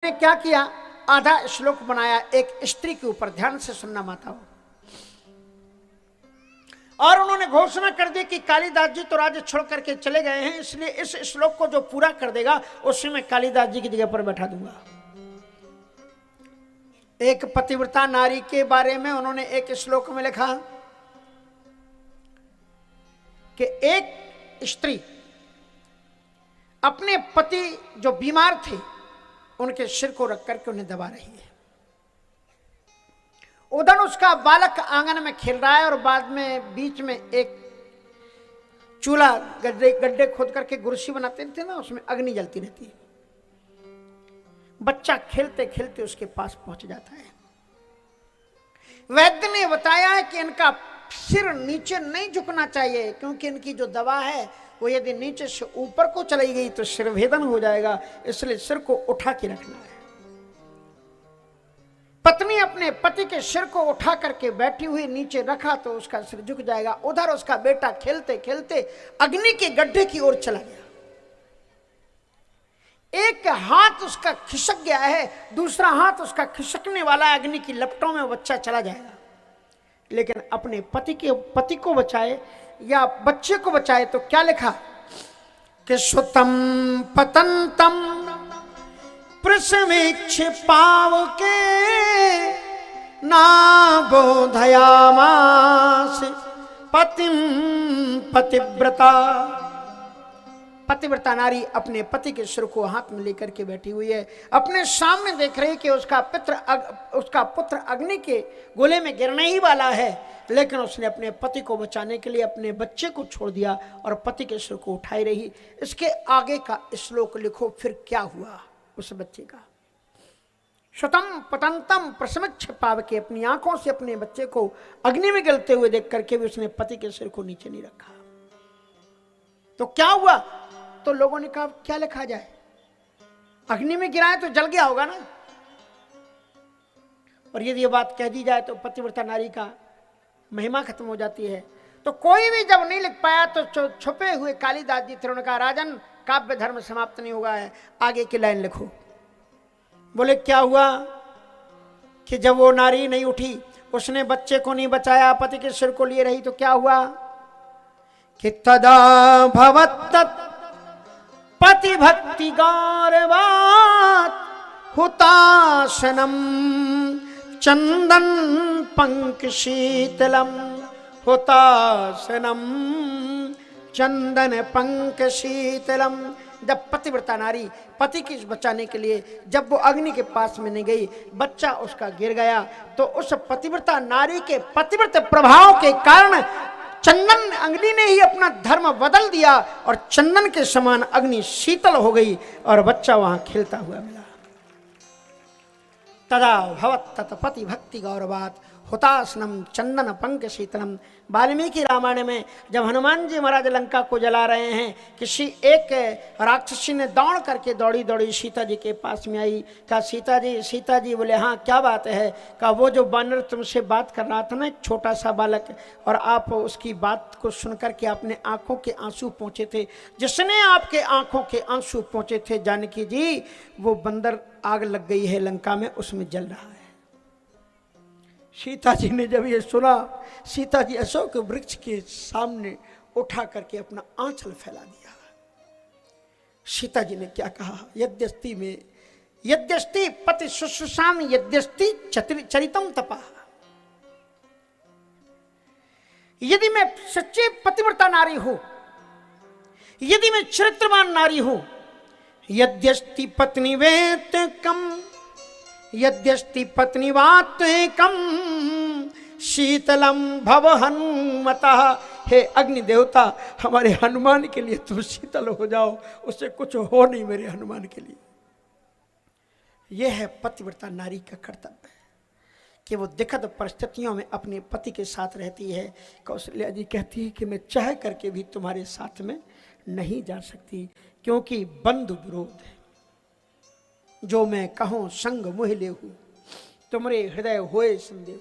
ने क्या किया, आधा श्लोक बनाया एक स्त्री के ऊपर। ध्यान से सुनना माताओं। और उन्होंने घोषणा कर दी कि कालिदास जी तो राज्य छोड़ करके चले गए हैं, इसलिए इस श्लोक को जो पूरा कर देगा उसी में कालिदास जी की जगह पर बैठा दूंगा। एक पतिव्रता नारी के बारे में उन्होंने एक श्लोक में लिखा कि एक स्त्री अपने पति जो बीमार थे उनके सिर को रख करके उन्हें दबा रही है। उधर उसका बालक आंगन में खेल रहा है और बाद में बीच में एक चूल्हा गड्ढे खोद करके गुरसी बनाते थे ना, उसमें अग्नि जलती रहती है। बच्चा खेलते खेलते उसके पास पहुंच जाता है। वैद्य ने बताया है कि इनका सिर नीचे नहीं झुकना चाहिए, क्योंकि इनकी जो दवा है वो यदि नीचे से ऊपर को चली गई तो सिर भेदन हो जाएगा, इसलिए सिर को उठा के रखना है। पत्नी अपने पति के सिर को उठा करके बैठी हुई नीचे रखा तो उसका सिर झुक जाएगा। उधर उसका बेटा खेलते खेलते अग्नि के गड्ढे की ओर चला गया। एक हाथ उसका खिसक गया है, दूसरा हाथ उसका खिसकने वाला है, अग्नि की लपटों में बच्चा चला जाएगा। लेकिन अपने पति को बचाए या बच्चे को बचाए तो क्या लिखा कि सुतम पतंतम प्रसमेक्ष पाव के ना बोधयामास पतिम पतिव्रता। पतिव्रता नारी अपने पति के सिर को हाथ में लेकर के बैठी हुई है, अपने सामने देख रही कि उसका पुत्र अग्नि के गोले में गिरने ही वाला है, लेकिन उसने अपने पति को बचाने के लिए अपने बच्चे को छोड़ दिया और पति के सिर को उठाई रही। इसके आगे का श्लोक लिखो फिर क्या हुआ उस बच्चे का। शतम पतंतम प्रसमच्छ पाव के, अपनी आंखों से अपने बच्चे को अग्नि में गलते हुए देख करके भी उसने पति के सिर को नीचे नहीं रखा। तो क्या हुआ, तो लोगों ने कहा क्या लिखा जाए, अग्नि में गिराए तो जल गया होगा ना। और यदि ये बात कह दी जाए तो पतिव्रता नारी का महिमा खत्म हो जाती है। तो कोई भी जब नहीं लिख पाया तो छुपे हुए कालिदास जी थे, उन्होंने कहा राजन काव्य धर्म समाप्त नहीं हुआ है, आगे की लाइन लिखो। बोले क्या हुआ कि जब वो नारी नहीं उठी, उसने बच्चे को नहीं बचाया, पति के सिर को लिए रही, तो क्या हुआ कि तदा भवत पति भक्ति गौरवात हुतासनम चंदन पंक शीतलम, हुतासनम चंदन पंक शीतलम। जब पतिव्रता नारी पति की बचाने के लिए जब वो अग्नि के पास में नहीं गई, बच्चा उसका गिर गया, तो उस पतिव्रता नारी के पतिव्रत प्रभाव के कारण चंदन अग्नि ने ही अपना धर्म बदल दिया और चंदन के समान अग्नि शीतल हो गई और बच्चा वहां खेलता हुआ मिला। तदा भवत तत्पति भक्ति गौरवात हुतासनम चंदन पंक शीतलम। वाल्मीकि रामायण में जब हनुमान जी महाराज लंका को जला रहे हैं, किसी एक राक्षसी ने दौड़ करके दौड़ी दौड़ी सीता जी के पास में आई। कहा सीता जी। बोले हाँ क्या बात है। कहा वो जो बानर तुमसे बात कर रहा था ना, एक छोटा सा बालक, और आप उसकी बात को सुन करके आपने आंखों के आंसू पहुँचे थे, जिसने आपके आंखों के आंसू पहुँचे थे जानकी जी, वो बंदर आग लग गई है लंका में, उसमें जल रहा है। सीता जी ने जब ये सुना, सीता जी अशोक वृक्ष के सामने उठा करके अपना आंचल फैला दिया। सीता जी ने क्या कहा, यद्यस्ति पति शुश्रूषाम यद्यस्ति चरितम तपा। यदि मैं सच्ची पतिव्रता नारी हूं, यदि मैं चरित्रवान नारी हूं, यद्यस्ति पत्नी वेत कम यद्यस्ति पत्नीवात्कम शीतलम भव हनुमतः। हे अग्नि देवता, हमारे हनुमान के लिए तुम शीतल हो जाओ, उससे कुछ हो नहीं मेरे हनुमान के लिए। यह है पतिव्रता नारी का कर्तव्य कि वो दिक्कत परिस्थितियों में अपने पति के साथ रहती है। कौशल्या जी कहती है कि मैं चाह करके भी तुम्हारे साथ में नहीं जा सकती, क्योंकि बंधु विरोध है। जो मैं कहूँ संग मोह लेहू, तुमरे हृदय होए संदेह।